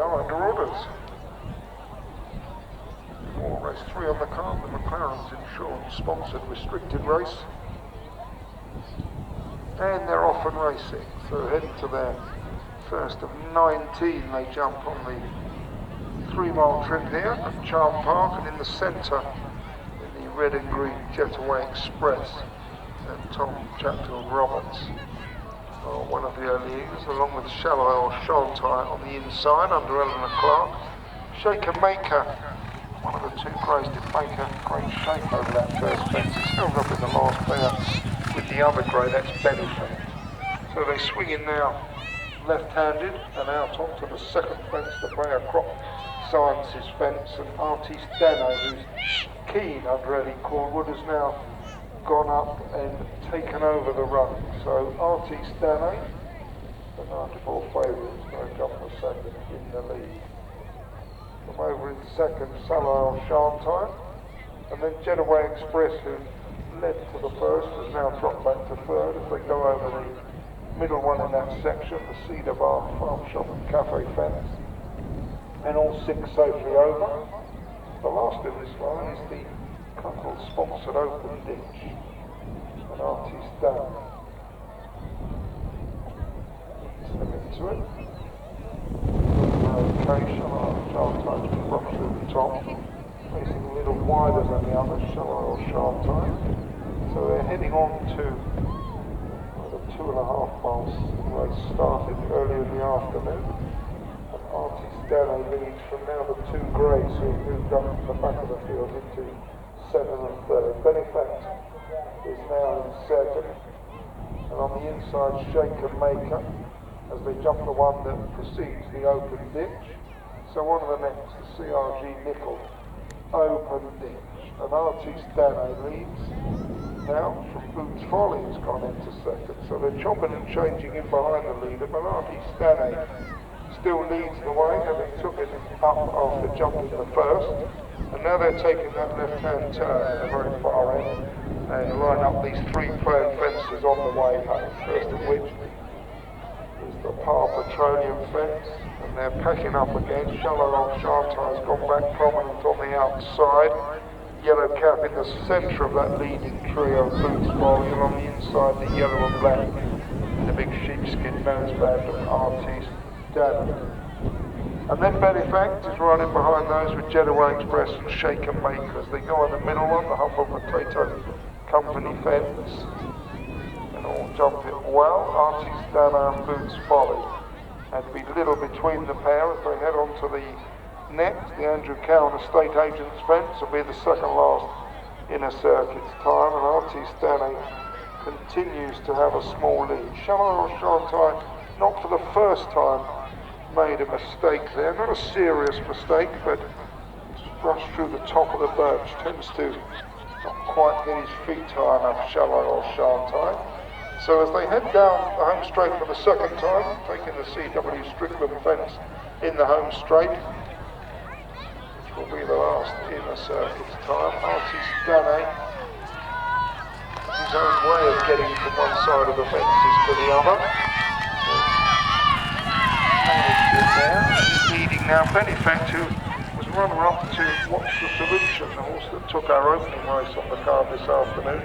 now under orders. For race 3 on the card, the McLaren's Insurance sponsored restricted race. And they're off and racing, so heading to their first of 19. They jump on the 3-mile trim here at Charm Park, and in the centre, in the red and green Jetaway Express, and Tom Chatfield Roberts. One of the earlies, along with Shallow Shantai on the inside under Eleanor Clark. Shaker Maker, one of the two greys, did make a great shape over that first fence. It's held up in the last pair with the other grey, that's Benefact. So they swing in now left-handed and out onto the second fence to play a Crop Sciences fence, and Artiste, who's keen under Ellie Callwood, has now gone up and taken over the run. So Artiste, the 94 favourites, going jump for second in the lead. From over in second, Salal Shantai, and then Jetaway Express, who led to the first, has now dropped back to third as they go over the middle one in that section, the Cedar Bar Farm Shop and Cafe fence, and all 6 safely over. The last in this line is the couple-sponsored Open Ditch, an Artiste down. Ease them into it. Okay, Shantai to drop through the top, facing a little wider than the others, Shantai. So they're heading on to the 2.5 miles race started earlier in the afternoon. And Artiste leads from now the 2 greys who have moved up to the back of the field into 7 and 3rd. Benefact is now in 2nd, and on the inside Shaker Maker as they jump the one that precedes the Open Ditch. So on to the next, the CRG Nickel Open Ditch, and Artiste leads now from Boots Folly has gone into 2nd, so they're chopping and changing in behind the leader, but Artiste still leads the way, having took it up after jumping the first, and now they're taking that left-hand turn at the very far end and line up these 3 planned fences on the way home, first of which is the Par Petroleum fence, and they're packing up again. Shallow Shantai's gone back prominent on the outside, Yellow Cap in the centre of that leading trio of Boots Folly, and on the inside the yellow and black and the big sheepskin noseband of Artiste. And then Benefact is running behind those with Jetaway Express and Shaker Maker as they go on the middle one, the Humble Potato Company fence, and all jump it well. Artiste and Boots Folly, and to be little between the pair as they head on to the next, the Andrew Cowan Estate Agents fence will be the second last inner circuit's time, and Artiste continues to have a small lead. Shallow Shantai, not for the first time, made a mistake there, not a serious mistake, but rushed through the top of the birch, tends to not quite get his feet high enough, Shallow Shantai. So as they head down the home straight for the second time, taking the CW Strickland fence in the home straight, which will be the last inner circuit's time, Artiste his own way of getting from one side of the fences to the other. Leading now Benefact, who was runner-up to What's the Solution, the horse that took our opening race on the card this afternoon.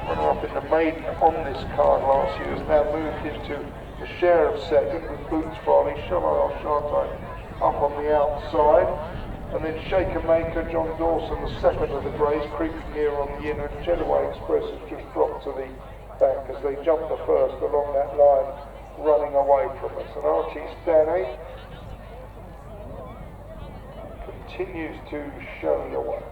Runner-up in the maiden on this card last year, has now moved into the share of second with Boots Folly, Shallow Shantai up on the outside, and then Shaker Maker, John Dawson, the second of the greys, creeping near on the inner, and Jetaway Express has just dropped to the back as they jump the first along that line, running away from us. And Artiste continues to show the way.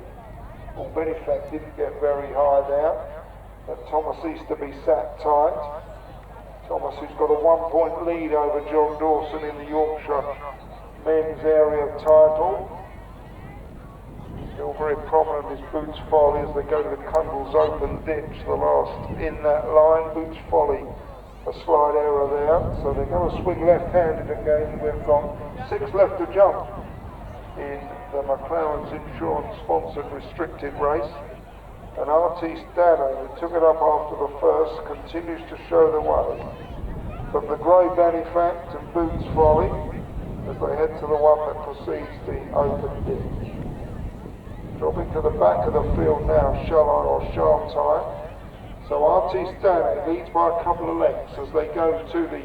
Well, Benefact didn't get very high there, but Thomas Easterby sat tight. Thomas, who's got a 1-point lead over John Dawson in the Yorkshire men's area title. Still very prominent is Boots Folly as they go to the Cundall's Open Ditch, the last in that line. Boots Folly, a slight error there, so they're going to swing left-handed again. We've got 6 left to jump in the McLaren's Insurance sponsored restricted race, and Artiste who took it up after the first, continues to show the way. From the grey Benefact and Boots Folly, as they head to the one that precedes the open ditch. Dropping to the back of the field now, Shallot or Sharptime. So Artiste leads by a couple of lengths as they go to the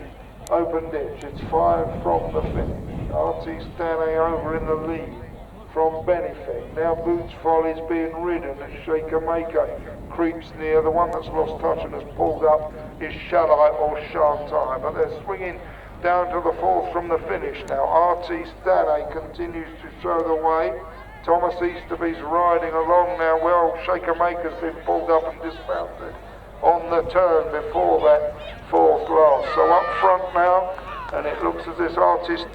open ditch. It's 5 from the finish. Artiste over in the lead from Benefact. Now Boots Folly's being ridden as Shaker Maker creeps near. The one that's lost touch and has pulled up is Shallot or Sharptime. But they're swinging down to the 4th from the finish now. Artiste continues to show the way. Thomas Easterby's riding along now. Well, Shaker Maker's been pulled up and dismounted on the turn before that 4th last. So up front now, and it looks as if Artiste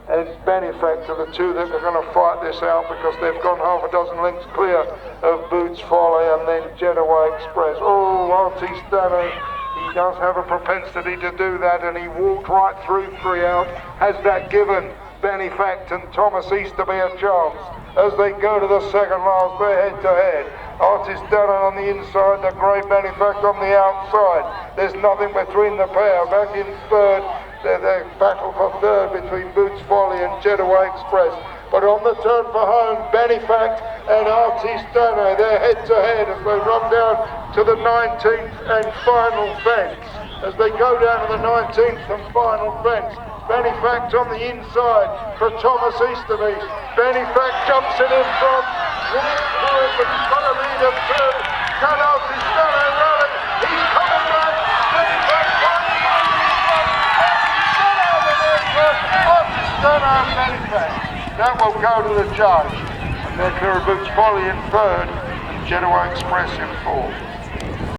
and Benefact are the two that are going to fight this out, because they've gone half a dozen lengths clear of Boots Folly and then Getaway Express. Oh, Artiste he does have a propensity to do that, and he walked right through 3 out. Has that given Benefact and Thomas Easterby a chance as they go to the second last? They're head to head. Artiste on the inside, the grey Benefact on the outside. There's nothing between the pair. Back in 3rd, they're battle for 3rd between Boots Folly and Getaway Express. But on the turn for home, Benefact and Artiste they're head to head as they run down to the 19th and final fence. As they go down to the 19th and final fence, Benefact on the inside for Thomas Easterby. Benefact jumps it in front. Walks forward, but he's got a lead of 2. Can Artiste rally? He's coming back. Benefact finally Artiste and Benefact. That will go to the judge. And they're clear of Boots Folly in 3rd and Getaway Express in 4th.